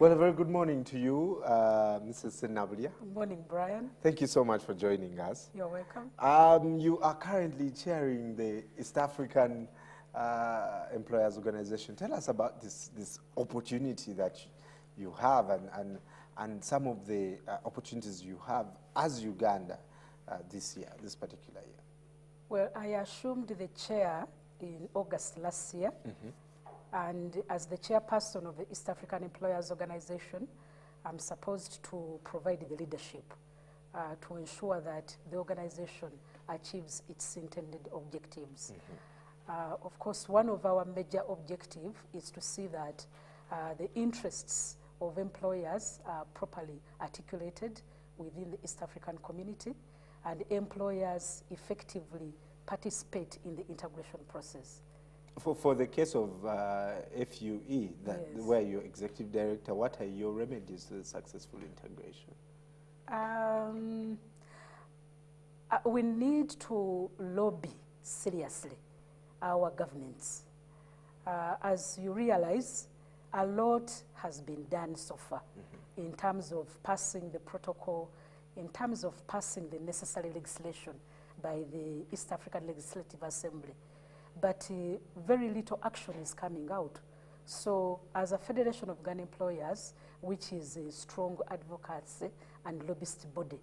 Well, a very good morning to you, Mrs. Nabulia. Good morning, Brian. Thank you so much for joining us. You're welcome. You are currently chairing the East African Employers Organization. Tell us about this opportunity that you have and some of the opportunities you have as Uganda this particular year. Well, I assumed the chair in August last year. And as the chairperson of the East African Employers Organization, I'm supposed to provide the leadership to ensure that the organization achieves its intended objectives. Of course, one of our major objectives is to see that the interests of employers are properly articulated within the East African community, and employers effectively participate in the integration process. For the case of FUE, Yes. where you're executive director, what are your remedies to the successful integration? We need to lobby seriously our governments. As you realize, a lot has been done so far in terms of passing the protocol, in terms of passing the necessary legislation by the East African Legislative Assembly. But very little action is coming out. So as a Federation of Gun Employers, which is a strong advocacy and lobbyist body,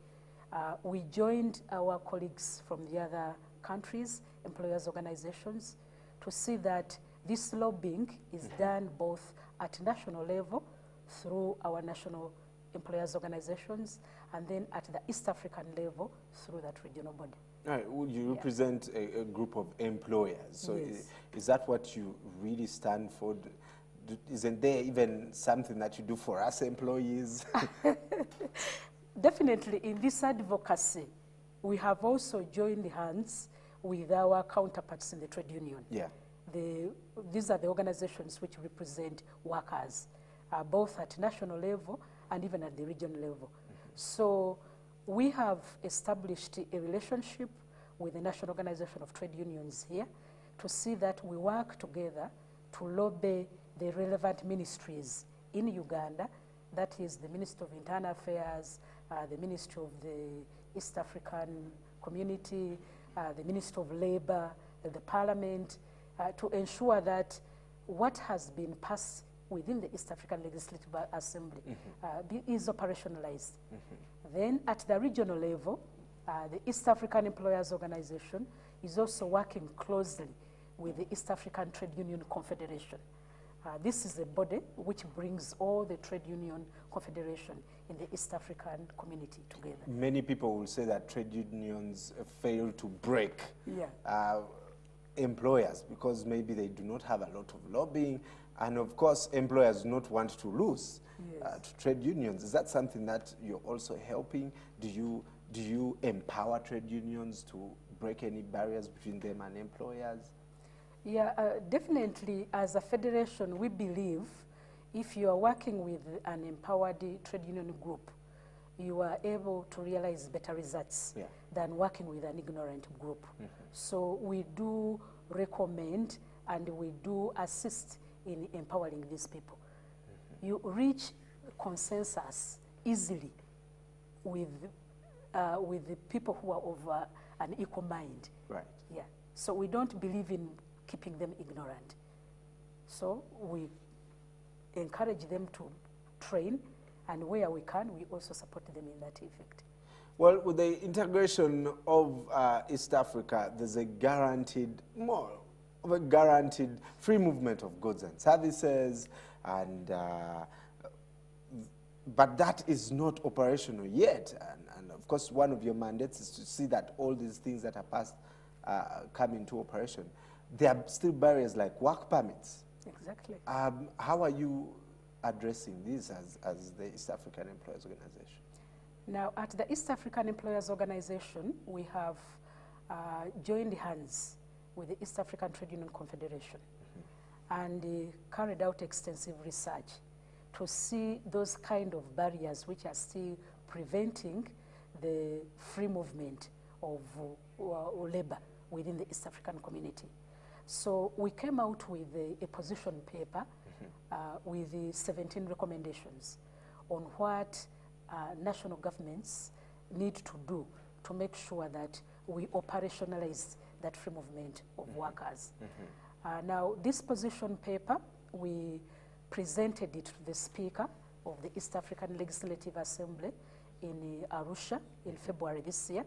we joined our colleagues from the other countries, employers organizations, to see that this lobbying is done both at national level through our national employers organizations, and then at the East African level through that regional body. Right. Well, you represent a group of employers. So Yes. is that what you really stand for? Isn't there even something that you do for us employees? Definitely, in this advocacy, we have also joined hands with our counterparts in the trade union. Yeah. These are the organizations which represent workers, both at national level and even at the regional level. So we have established a relationship with the National Organization of Trade Unions here to see that we work together to lobby the relevant ministries in Uganda, that is the Ministry of Internal Affairs, the Ministry of the East African Community, the Ministry of Labor, the Parliament, to ensure that what has been passed within the East African Legislative Assembly is operationalized. Then at the regional level, the East African Employers Organization is also working closely with the East African Trade Union Confederation. This is a body which brings all the trade union confederation in the East African community together. Many people will say that trade unions fail to break employers because maybe they do not have a lot of lobbying, and of course employers do not want to lose to trade unions. Is that something that you're also helping? Do you empower trade unions to break any barriers between them and employers? Yeah, definitely. As a federation, we believe if you are working with an empowered trade union group, you are able to realize better results than working with an ignorant group. So we do recommend and we do assist in empowering these people. You reach consensus easily with the people who are of an equal mind. Right. Yeah. So we don't believe in keeping them ignorant. So we encourage them to train, and where we can, we also support them in that effect. Well, with the integration of East Africa, there's a guaranteed, more of a guaranteed free movement of goods and services, and but that is not operational yet. And of course, one of your mandates is to see that all these things that are passed come into operation. There are still barriers like work permits. Exactly. How are you addressing this as the East African Employers Organization? Now, at the East African Employers Organization, we have joined hands with the East African Trade Union Confederation and carried out extensive research to see those kind of barriers which are still preventing the free movement of labor within the East African community. So we came out with a position paper with the 17 recommendations on what national governments need to do to make sure that we operationalize that free movement of workers. Now, this position paper, we presented it to the Speaker of the East African Legislative Assembly in Arusha in February this year,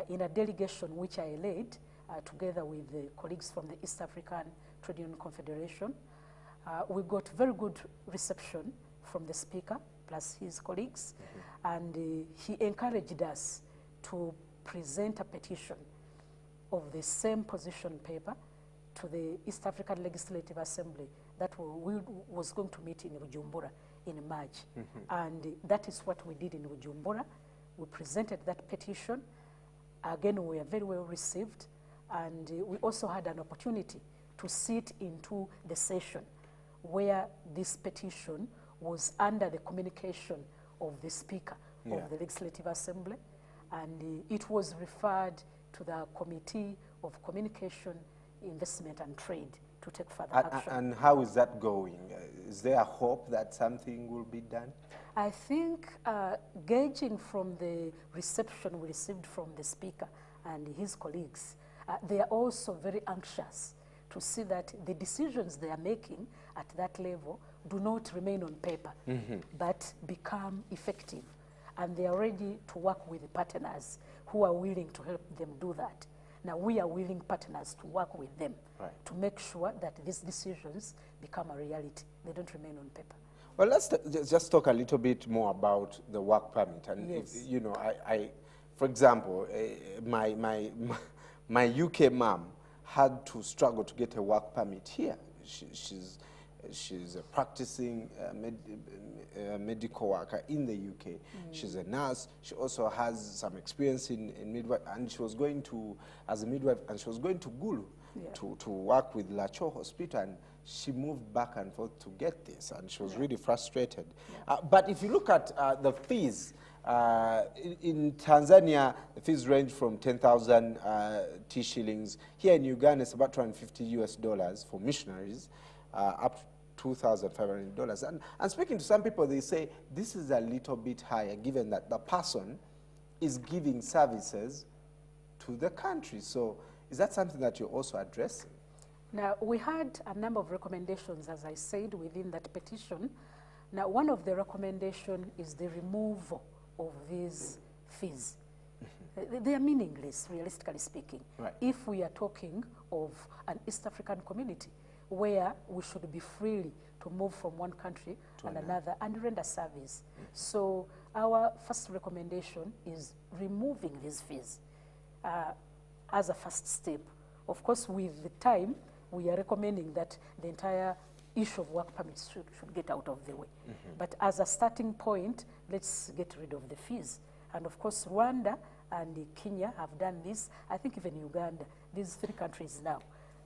in a delegation which I led together with the colleagues from the East African Trade Union Confederation. We got very good reception from the Speaker plus his colleagues, and he encouraged us to present a petition of the same position paper to the East African Legislative Assembly that was going to meet in Bujumbura in March. And that is what we did in Bujumbura. We presented that petition. Again, we were very well received, and we also had an opportunity to sit into the session where this petition was under the communication of the Speaker of the Legislative Assembly, and it was referred to the Committee of Communication, Investment and Trade to take further action. And how is that going? Is there a hope that something will be done? I think gauging from the reception we received from the Speaker and his colleagues, they are also very anxious to see that the decisions they are making at that level do not remain on paper, but become effective. And they are ready to work with partners who are willing to help them do that. Now, we are willing partners to work with them to make sure that these decisions become a reality. They don't remain on paper. Well, let's just talk a little bit more about the work permit. And, you know, for example, my UK mom had to struggle to get a work permit here. She's a practicing medical worker in the UK. She's a nurse. She also has some experience in midwife, and she was going to, as a midwife, and she was going to Gulu to work with Lacho Hospital, and she moved back and forth to get this, and she was really frustrated. But if you look at the fees, in Tanzania, the fees range from 10,000 T shillings. Here in Uganda, it's about $250 for missionaries, up to $2,500. And speaking to some people, they say this is a little bit higher, given that the person is giving services to the country. So is that something that you're also addressing? Now, we had a number of recommendations, as I said, within that petition. Now, one of the recommendations is the removal of these fees. They are meaningless, realistically speaking, if we are talking of an East African community where we should be free to move from one country to another and render service. So our first recommendation is removing these fees as a first step. Of course, with the time, we are recommending that the entire issue of work permits should get out of the way. But as a starting point, let's get rid of the fees. And of course, Rwanda and Kenya have done this. I think even Uganda, these three countries now,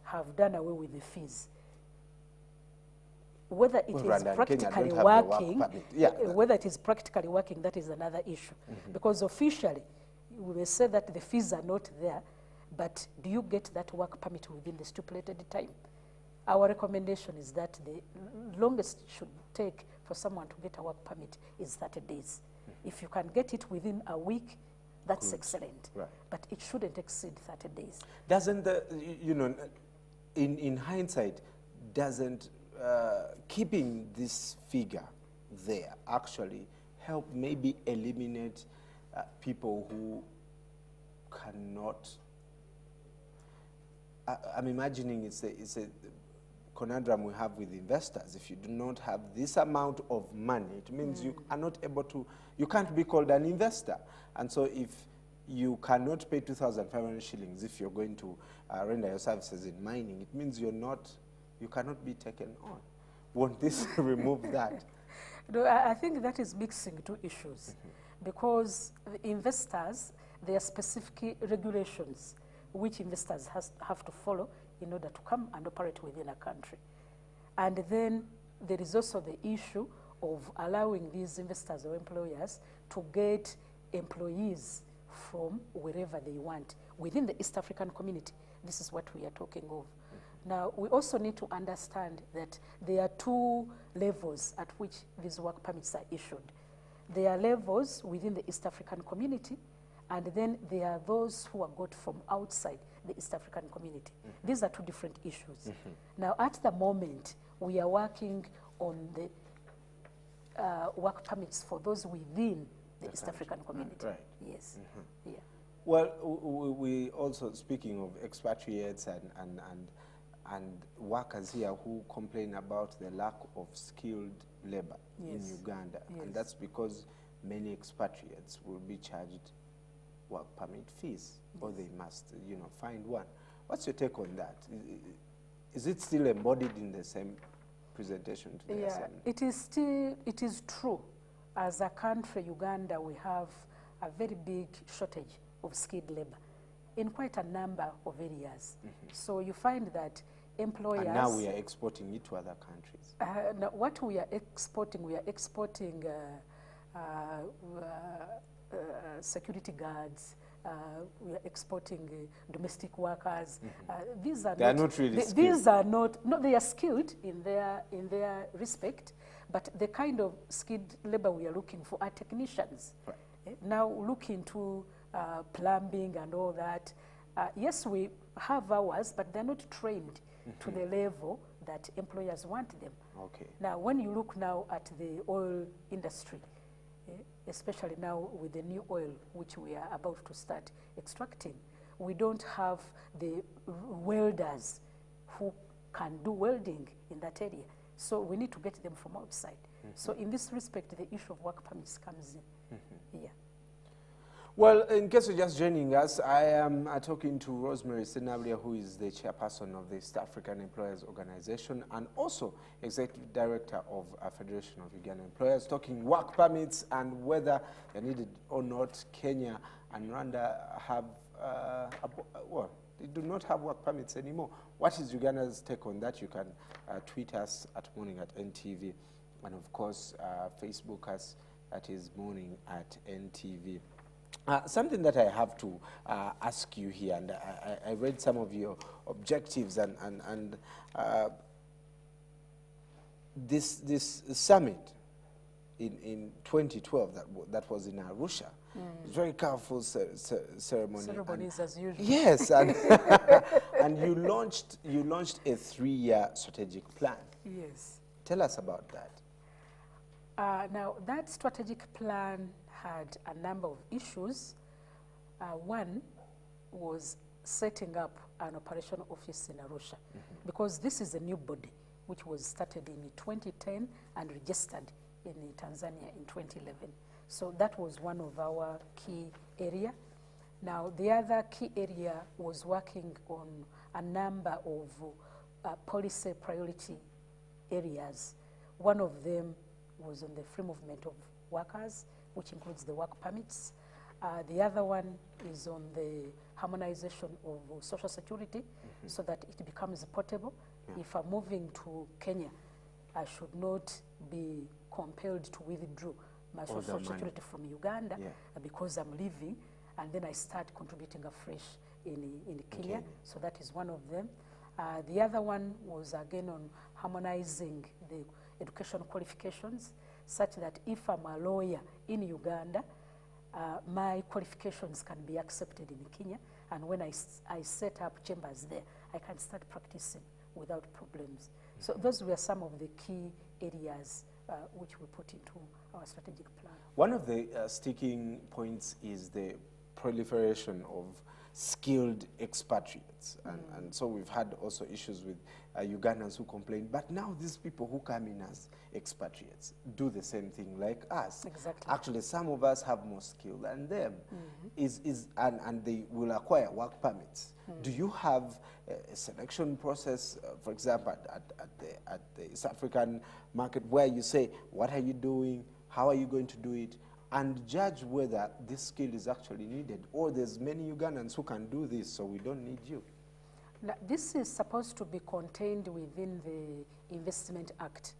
have done away with the fees. Whether it is practically working, whether it is practically working, that is another issue. Because officially, we may say that the fees are not there, but do you get that work permit within the stipulated time? Our recommendation is that the longest it should take for someone to get a work permit is 30 days. If you can get it within a week, that's excellent. But it shouldn't exceed 30 days. Doesn't the, you know, in hindsight, doesn't keeping this figure there actually help maybe eliminate people who cannot? I'm imagining it's a conundrum we have with investors. If you do not have this amount of money, it means you are not able to, you can't be called an investor. And so if you cannot pay 2,500 shillings if you're going to render your services in mining, it means you cannot be taken on. Won't this remove that? No, I think that is mixing two issues. Because the investors, there are specific regulations which investors have to follow in order to come and operate within a country. And then there is also the issue of allowing these investors or employers to get employees from wherever they want within the East African community. This is what we are talking of. Now, we also need to understand that there are two levels at which these work permits are issued. There are levels within the East African community, and then there are those who are got from outside the East African community. These are two different issues. Now, at the moment, we are working on the work permits for those within the East African community. Right. Yes. Yeah. Well, we also, speaking of expatriates and workers here who complain about the lack of skilled labor in Uganda. Yes. And that's because many expatriates will be charged work permit fees, or they must, find one. What's your take on that? Is it still embodied in the same presentation to the Assembly? It is true. As a country, Uganda, we have a very big shortage of skilled labor in quite a number of areas. So you find that employers... And now we are exporting it to other countries. Now what we are exporting security guards, we are exporting domestic workers. These are not really skilled. These are not, no, they are skilled in their respect, but the kind of skilled labor we are looking for are technicians. Right. Now look into plumbing and all that. Yes, we have ours, but they're not trained to the level that employers want them. Okay. Now, when you look now at the oil industry, especially now with the new oil which we are about to start extracting, we don't have the welders who can do welding in that area. So we need to get them from outside. So in this respect, the issue of work permits comes in. Yeah. Well, in case you're just joining us, I am talking to Rosemary Sinabria, who is the chairperson of the East African Employers Organization and also executive director of Federation of Ugandan Employers, talking work permits and whether they're needed or not. Kenya and Rwanda have, well, they do not have work permits anymore. What is Uganda's take on that? You can tweet us at Morning at NTV, and of course, Facebook us, that is Morning at NTV. Something that I have to ask you here, and I read some of your objectives, and this summit in 2012 that was in Arusha, very colorful ceremony. Ceremonies as usual. Yes, and and you launched a 3-year strategic plan. Yes. Tell us about that. Now, that strategic plan had a number of issues. One was setting up an operational office in Arusha, because this is a new body which was started in 2010 and registered in Tanzania in 2011. So that was one of our key area. Now, the other key area was working on a number of policy priority areas. One of them was on the free movement of workers, which includes the work permits. The other one is on the harmonization of social security, so that it becomes portable. If I'm moving to Kenya, I should not be compelled to withdraw my social security from Uganda because I'm leaving, and then I start contributing afresh in Kenya. So that is one of them. The other one was again on harmonizing the education qualifications, such that if I'm a lawyer in Uganda, my qualifications can be accepted in Kenya, and when I set up chambers there, I can start practicing without problems. So those were some of the key areas which we put into our strategic plan. One of the sticking points is the proliferation of skilled expatriates, and so we've had also issues with Ugandans who complain, but now these people who come in as expatriates do the same thing like us. Exactly. Actually, some of us have more skill than them, and they will acquire work permits. Do you have a selection process, for example, at the East African market, where you say, what are you doing, how are you going to do it, and judge whether this skill is actually needed, or there's many Ugandans who can do this, so we don't need you? Now, this is supposed to be contained within the Investment Act,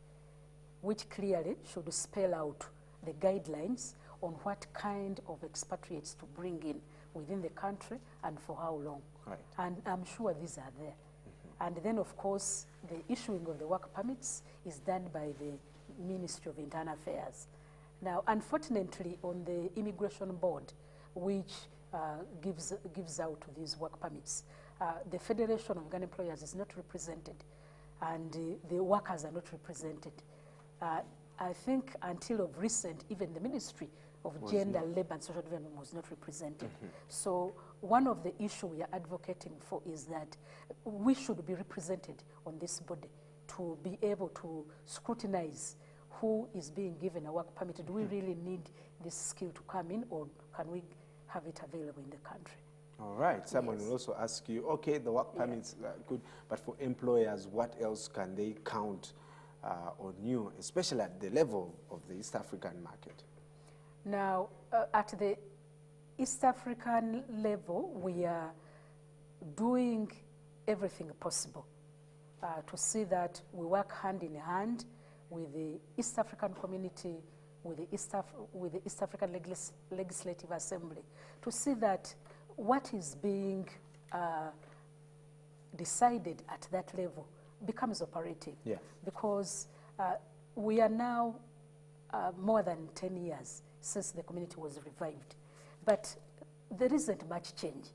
which clearly should spell out the guidelines on what kind of expatriates to bring in within the country and for how long. Right. And I'm sure these are there. And then, of course, the issuing of the work permits is done by the Ministry of Internal Affairs. Now, unfortunately, on the Immigration Board, which gives out these work permits, the Federation of Uganda Employers is not represented, and the workers are not represented. I think until of recent, even the Ministry of Gender, Labour and Social Development was not represented. So one of the issues we are advocating for is that we should be represented on this body to be able to scrutinize who is being given a work permit. Do we really need this skill to come in, or can we have it available in the country? All right. Someone will also ask you, okay, the work permits are good, but for employers, what else can they count on you, especially at the level of the East African market? Now, at the East African level, we are doing everything possible to see that we work hand in hand with the East African community, with the East African Legislative Assembly, to see that what is being decided at that level becomes operative. Yeah. Because we are now more than 10 years since the community was revived. But there isn't much change.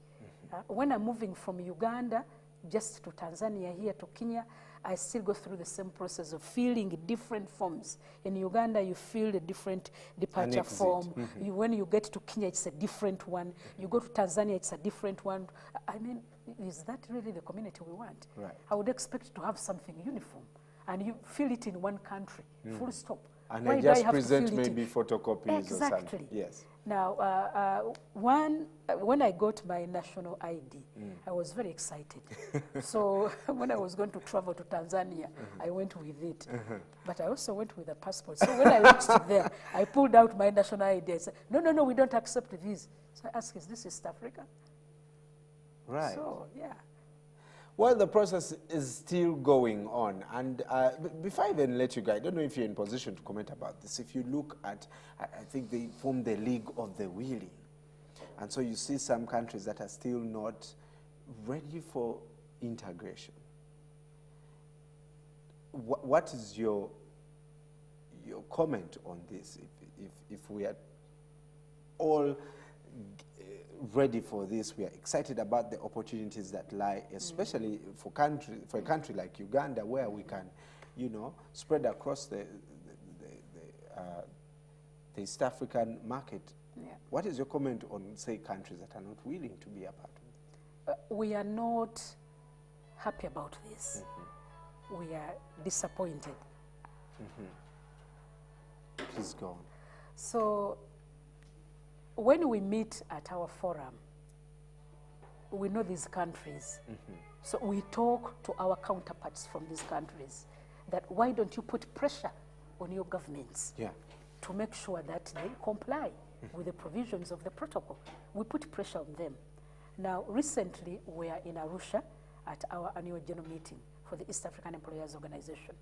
When I'm moving from Uganda just to Tanzania, here to Kenya, I still go through the same process of filling different forms. In Uganda, you fill a different departure form. When you get to Kenya, it's a different one. You go to Tanzania, it's a different one. I mean, is that really the community we want? Right. I would expect to have something uniform. And you fill it in one country, full stop. And I just present maybe photocopies or something. Yes. Now, when I got my national ID, I was very excited. So when I was going to travel to Tanzania, I went with it. But I also went with a passport. So when I reached there, I pulled out my national ID. I said, no, we don't accept these. So I asked, is this East Africa? Right. So, yeah. Well, the process is still going on. And before I even let you go, I don't know if you're in position to comment about this. If you look at, I think they form the League of the Willing. And so you see some countries that are still not ready for integration. What is your comment on this? If we are all ready for this, we are excited about the opportunities that lie, especially for a country like Uganda, where we can, spread across the East African market. Yeah. What is your comment on, say, countries that are not willing to be a part of it? We are not happy about this. We are disappointed. Please go on. So, when we meet at our forum, we know these countries. So we talk to our counterparts from these countries that why don't you put pressure on your governments to make sure that they comply with the provisions of the protocol. We put pressure on them. Now, recently, we are in Arusha at our annual general meeting for the East African Employers Organization.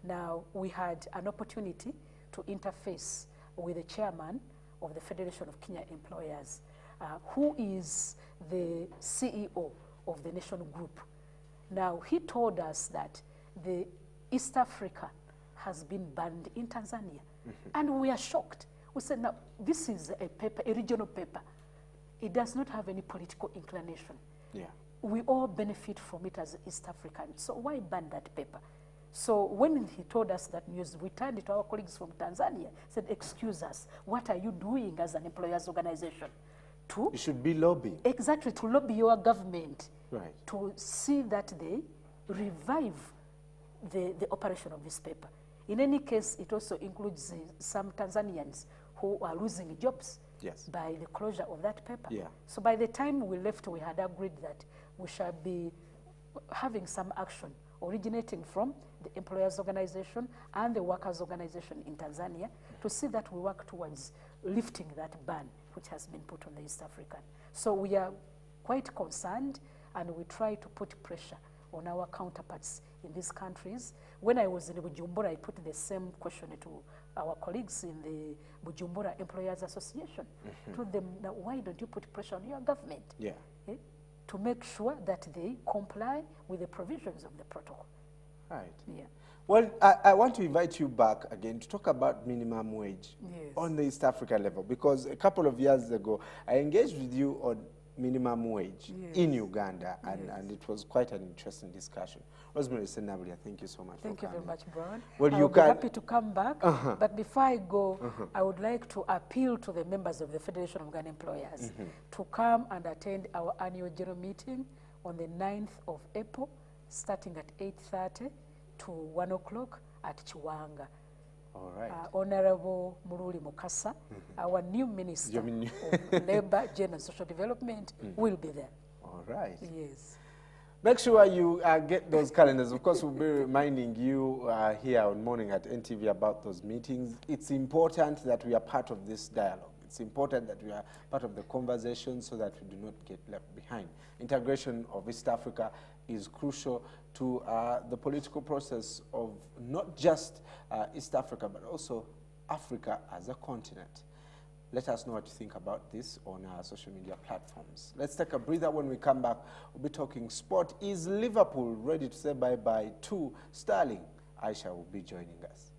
Now, we had an opportunity to interface with the chairman of the Federation of Kenya Employers, who is the CEO of the National Group. Now, he told us that the East Africa has been banned in Tanzania. And we are shocked. We said, now, this is a paper, a regional paper. It does not have any political inclination. Yeah. We all benefit from it as East Africans. So why ban that paper? So when he told us that news, we turned to our colleagues from Tanzania, said, excuse us, what are you doing as an employers organization? You should be lobbying. Exactly, to lobby your government, to see that they revive the operation of this paper. In any case, it also includes some Tanzanians who are losing jobs by the closure of that paper. Yeah. So by the time we left, we had agreed that we shall be having some action originating from the employers organization and the workers organization in Tanzania to see that we work towards lifting that ban which has been put on the East African. So we are quite concerned, and we try to put pressure on our counterparts in these countries. When I was in Bujumbura, I put the same question to our colleagues in the Bujumbura Employers Association. Told them, now, why don't you put pressure on your government? Yeah. to make sure that they comply with the provisions of the protocol. Right. Yeah. Well, I want to invite you back again to talk about minimum wage on the East Africa level, because a couple of years ago, I engaged with you on minimum wage in Uganda, and it was quite an interesting discussion. Rosemary Senabria, thank you so much for coming. Thank you very much, Brian. Well, I'll be happy to come back, but before I go, I would like to appeal to the members of the Federation of Ghana Employers to come and attend our annual general meeting on the 9th of April, starting at 8:30 to 1 o'clock at Chiwanga. All right. Honorable Muruli Mukasa, our new Minister of Labour, Gender and Social Development, will be there. All right. Yes. Make sure you get those calendars. Of course, we'll be reminding you here on Morning at NTV about those meetings. It's important that we are part of this dialogue. It's important that we are part of the conversation so that we do not get left behind. Integration of East Africa is crucial to the political process of not just East Africa, but also Africa as a continent. Let us know what you think about this on our social media platforms. Let's take a breather. When we come back, we'll be talking sport. Is Liverpool ready to say bye-bye to Sterling? Aisha will be joining us.